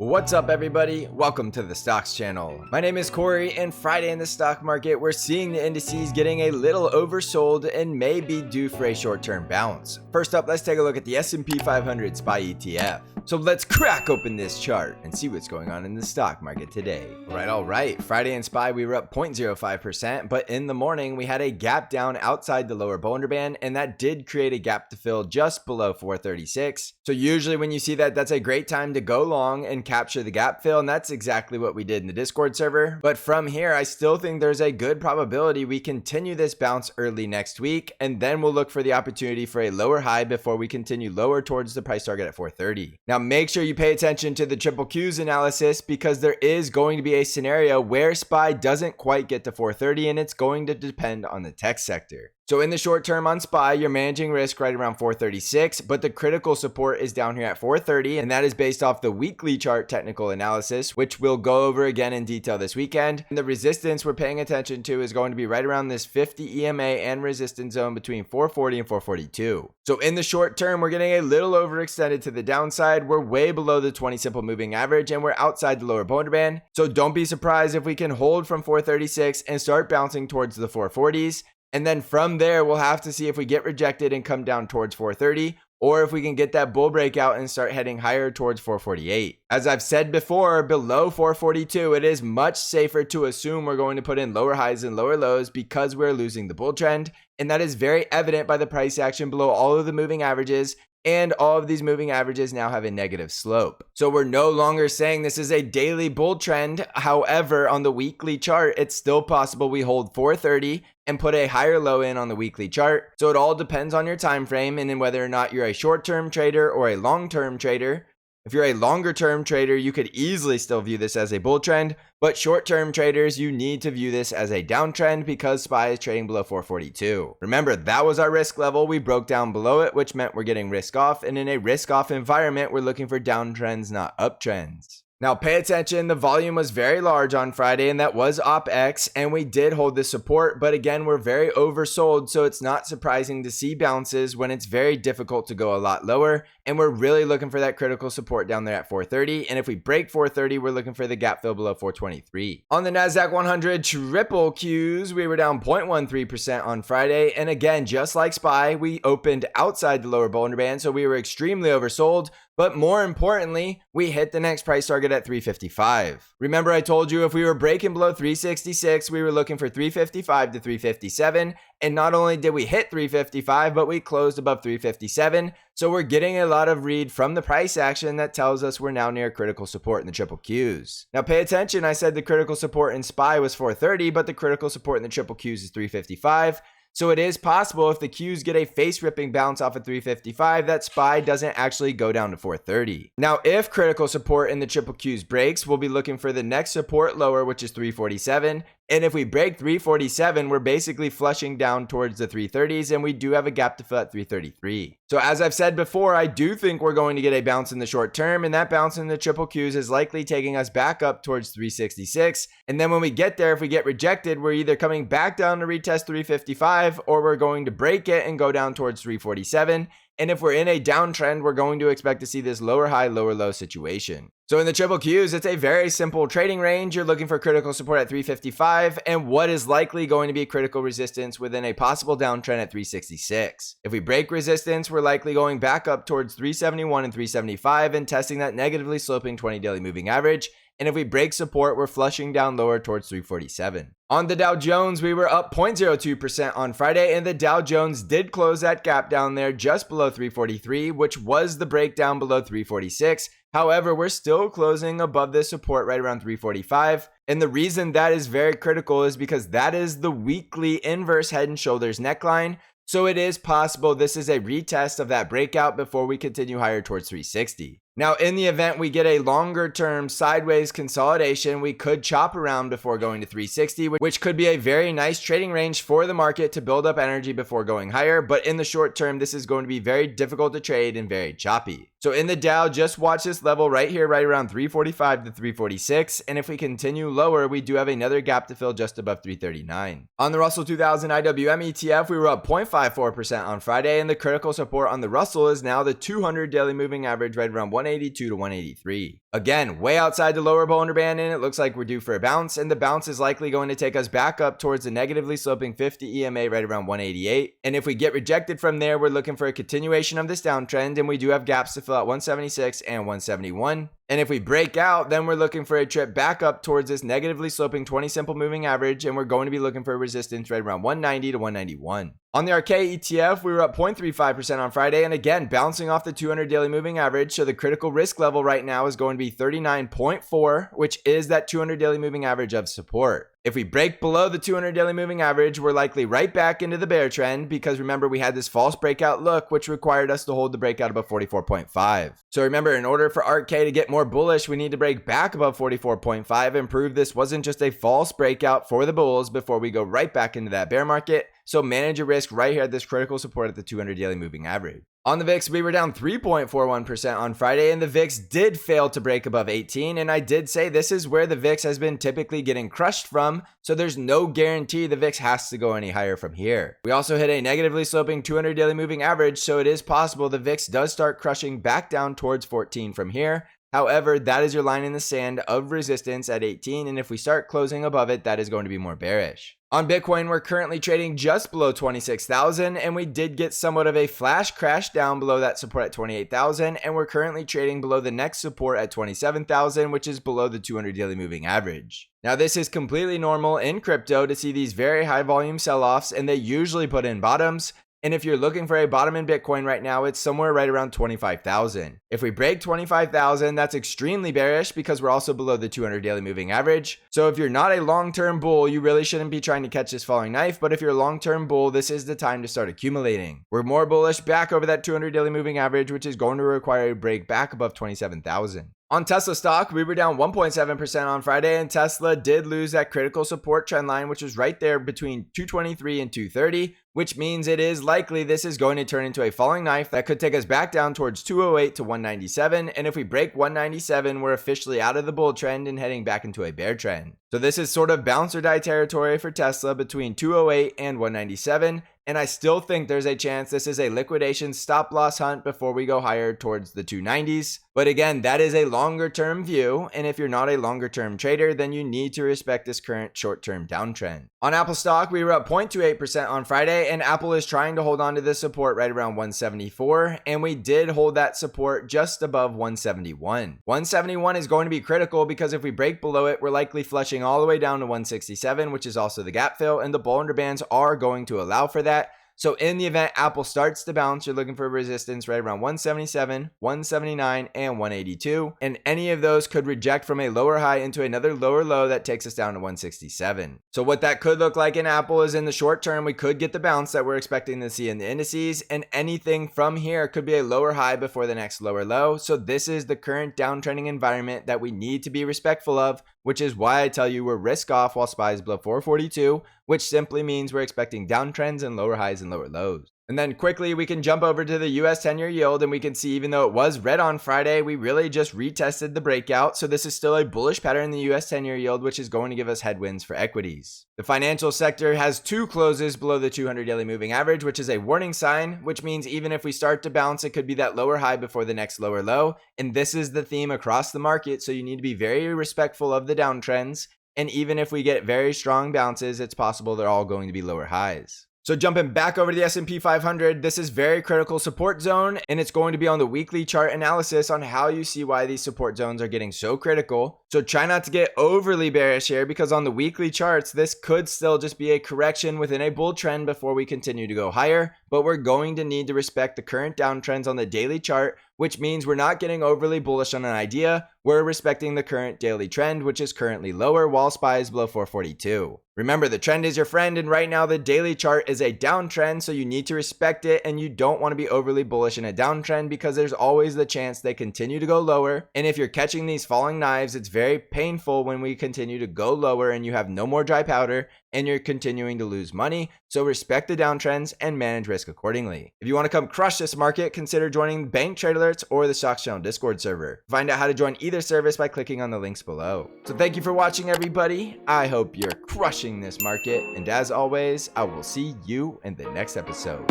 What's up, everybody? Welcome to the Stocks channel. My name is Cory, and Friday in the stock market, we're seeing the indices getting a little oversold and may be due for a short-term bounce. First up, let's take a look at the S&P 500 SPY ETF. So let's crack open this chart and see what's going on in the stock market today. All right. Friday in SPY, we were up 0.05%, but in the morning, we had a gap down outside the lower Bollinger Band, and that did create a gap to fill just below 436. So usually when you see that, that's a great time to go long and capture the gap fill, and that's exactly what we did in the Discord server. But from here, I still think there's a good probability we continue this bounce early next week, and then we'll look for the opportunity for a lower high before we continue lower towards the price target at 430. Now, make sure you pay attention to the triple Qs analysis because there is going to be a scenario where SPY doesn't quite get to 430, and it's going to depend on the tech sector. So in the short term on SPY, you're managing risk right around 436, but the critical support is down here at 430, and that is based off the weekly chart technical analysis, which we'll go over again in detail this weekend. And the resistance we're paying attention to is going to be right around this 50 EMA and resistance zone between 440 and 442. So in the short term, we're getting a little overextended to the downside. We're way below the 20 simple moving average, and we're outside the lower Bollinger Band. So don't be surprised if we can hold from 436 and start bouncing towards the 440s. And then from there, we'll have to see if we get rejected and come down towards 430, or if we can get that bull breakout and start heading higher towards 448. As I've said before, below 442, it is much safer to assume we're going to put in lower highs and lower lows because we're losing the bull trend. And that is very evident by the price action below all of the moving averages. And all of these moving averages now have a negative slope. So we're no longer saying this is a daily bull trend. However, on the weekly chart, it's still possible we hold 430 and put a higher low in on the weekly chart. So it all depends on your time frame and in whether or not you're a short-term trader or a long-term trader. If you're a longer term trader, you could easily still view this as a bull trend, but short-term traders, you need to view this as a downtrend because SPY is trading below 442. Remember, that was our risk level. We broke down below it, which meant we're getting risk off, and in a risk off environment, we're looking for downtrends, not uptrends. Now pay attention, the volume was very large on Friday, and that was OpX, and we did hold the support, but again, we're very oversold, so it's not surprising to see bounces when it's very difficult to go a lot lower, and we're really looking for that critical support down there at 430, and if we break 430, we're looking for the gap fill below 423. On the NASDAQ 100 triple Qs, we were down 0.13% on Friday, and again, just like SPY, we opened outside the lower Bollinger Band, so we were extremely oversold. But more importantly, we hit the next price target at 355. Remember, I told you if we were breaking below 366, we were looking for 355 to 357. And not only did we hit 355, but we closed above 357. So we're getting a lot of read from the price action that tells us we're now near critical support in the triple Qs. Now pay attention, I said the critical support in SPY was 430, but the critical support in the triple Qs is 355. So it is possible if the Qs get a face-ripping bounce off of 355 that SPY doesn't actually go down to 430. Now, if critical support in the triple Qs breaks, we'll be looking for the next support lower, which is 347. And if we break 347, we're basically flushing down towards the 330s, and we do have a gap to fill at 333. So as I've said before, I do think we're going to get a bounce in the short term, and that bounce in the triple Qs is likely taking us back up towards 366. And then when we get there, if we get rejected, we're either coming back down to retest 355, or we're going to break it and go down towards 347. And if we're in a downtrend, we're going to expect to see this lower high, lower low situation. So in the triple Qs, it's a very simple trading range. You're looking for critical support at 355 and what is likely going to be critical resistance within a possible downtrend at 366. If we break resistance, we're likely going back up towards 371 and 375 and testing that negatively sloping 20 daily moving average. And if we break support, we're flushing down lower towards 347. On the Dow Jones, we were up 0.02% on Friday, and the Dow Jones did close that gap down there just below 343, which was the breakdown below 346. However, we're still closing above this support right around 345. And the reason that is very critical is because that is the weekly inverse head and shoulders neckline. So it is possible this is a retest of that breakout before we continue higher towards 360. Now, in the event we get a longer term sideways consolidation, we could chop around before going to 360, which could be a very nice trading range for the market to build up energy before going higher. But in the short term, this is going to be very difficult to trade and very choppy. So in the Dow, just watch this level right here, right around 345 to 346. And if we continue lower, we do have another gap to fill just above 339. On the Russell 2000 IWM ETF, we were up 0.54% on Friday, and the critical support on the Russell is now the 200 daily moving average right around 180. 182 to 183. Again, way outside the lower Bollinger Band, and it looks like we're due for a bounce, and the bounce is likely going to take us back up towards the negatively sloping 50 EMA right around 188. And if we get rejected from there, we're looking for a continuation of this downtrend, and we do have gaps to fill out 176 and 171. And if we break out, then we're looking for a trip back up towards this negatively sloping 20 simple moving average, and we're going to be looking for a resistance right around 190 to 191. On the ARKK ETF, we were up 0.35% on Friday, and again, bouncing off the 200 daily moving average, so the critical risk level right now is going to be 39.4, which is that 200 daily moving average of support. If we break below the 200 daily moving average, we're likely right back into the bear trend, because remember, we had this false breakout look, which required us to hold the breakout above 44.5. So remember, in order for ARKK to get more bullish, we need to break back above 44.5 and prove this wasn't just a false breakout for the bulls before we go right back into that bear market. So manage your risk right here at this critical support at the 200 daily moving average. On the VIX, we were down 3.41% on Friday, and the VIX did fail to break above 18, and I did say this is where the VIX has been typically getting crushed from, so there's no guarantee the VIX has to go any higher from here. We also hit a negatively sloping 200 daily moving average, so it is possible the VIX does start crushing back down towards 14 from here. However, that is your line in the sand of resistance at 18, and if we start closing above it, that is going to be more bearish. On Bitcoin, we're currently trading just below 26,000, and we did get somewhat of a flash crash down below that support at 28,000, and we're currently trading below the next support at 27,000, which is below the 200 daily moving average. Now, this is completely normal in crypto to see these very high volume sell-offs, and they usually put in bottoms. And if you're looking for a bottom in Bitcoin right now, it's somewhere right around 25,000. If we break 25,000, that's extremely bearish because we're also below the 200 daily moving average. So if you're not a long-term bull, you really shouldn't be trying to catch this falling knife. But if you're a long-term bull, this is the time to start accumulating. We're more bullish back over that 200 daily moving average, which is going to require a break back above 27,000. On Tesla stock, we were down 1.7% on Friday, and Tesla did lose that critical support trend line, which was right there between 223 and 230, which means it is likely this is going to turn into a falling knife that could take us back down towards 208 to 197. And if we break 197, we're officially out of the bull trend and heading back into a bear trend. So this is sort of bounce or die territory for Tesla between 208 and 197. And I still think there's a chance this is a liquidation stop loss hunt before we go higher towards the 290s. But again, that is a longer term view. And if you're not a longer term trader, then you need to respect this current short term downtrend. On Apple stock, we were up 0.28% on Friday, and Apple is trying to hold on to this support right around 174. And we did hold that support just above 171. 171 is going to be critical because if we break below it, we're likely flushing all the way down to 167, which is also the gap fill, and the Bollinger Bands are going to allow for that. So in the event Apple starts to bounce, you're looking for resistance right around 177, 179, and 182. And any of those could reject from a lower high into another lower low that takes us down to 167. So what that could look like in Apple is in the short term, we could get the bounce that we're expecting to see in the indices. And anything from here could be a lower high before the next lower low. So this is the current downtrending environment that we need to be respectful of, which is why I tell you we're risk off while SPY is below 442, which simply means we're expecting downtrends and lower highs and lower lows. And then quickly, we can jump over to the US 10-year yield, and we can see even though it was red on Friday, we really just retested the breakout. So this is still a bullish pattern in the US 10-year yield, which is going to give us headwinds for equities. The financial sector has two closes below the 200 daily moving average, which is a warning sign, which means even if we start to bounce, it could be that lower high before the next lower low. And this is the theme across the market. So you need to be very respectful of the downtrends. And even if we get very strong bounces, it's possible they're all going to be lower highs. So jumping back over to the S&P 500, this is very critical support zone, and it's going to be on the weekly chart analysis on how you see why these support zones are getting so critical. So try not to get overly bearish here, because on the weekly charts, this could still just be a correction within a bull trend before we continue to go higher. But we're going to need to respect the current downtrends on the daily chart, which means we're not getting overly bullish on an idea. We're respecting the current daily trend, which is currently lower while SPY is below 442. Remember, the trend is your friend, and right now the daily chart is a downtrend, so you need to respect it, and you don't want to be overly bullish in a downtrend because there's always the chance they continue to go lower. And if you're catching these falling knives, it's very painful when we continue to go lower and you have no more dry powder and you're continuing to lose money. So respect the downtrends and manage risk accordingly. If you want to come crush this market, consider joining Bank Trade Alerts or the Stocks Channel Discord server. Find out how to join either service by clicking on the links below. So thank you for watching, everybody. I hope you're crushing this market, and as always, I will see you in the next episode.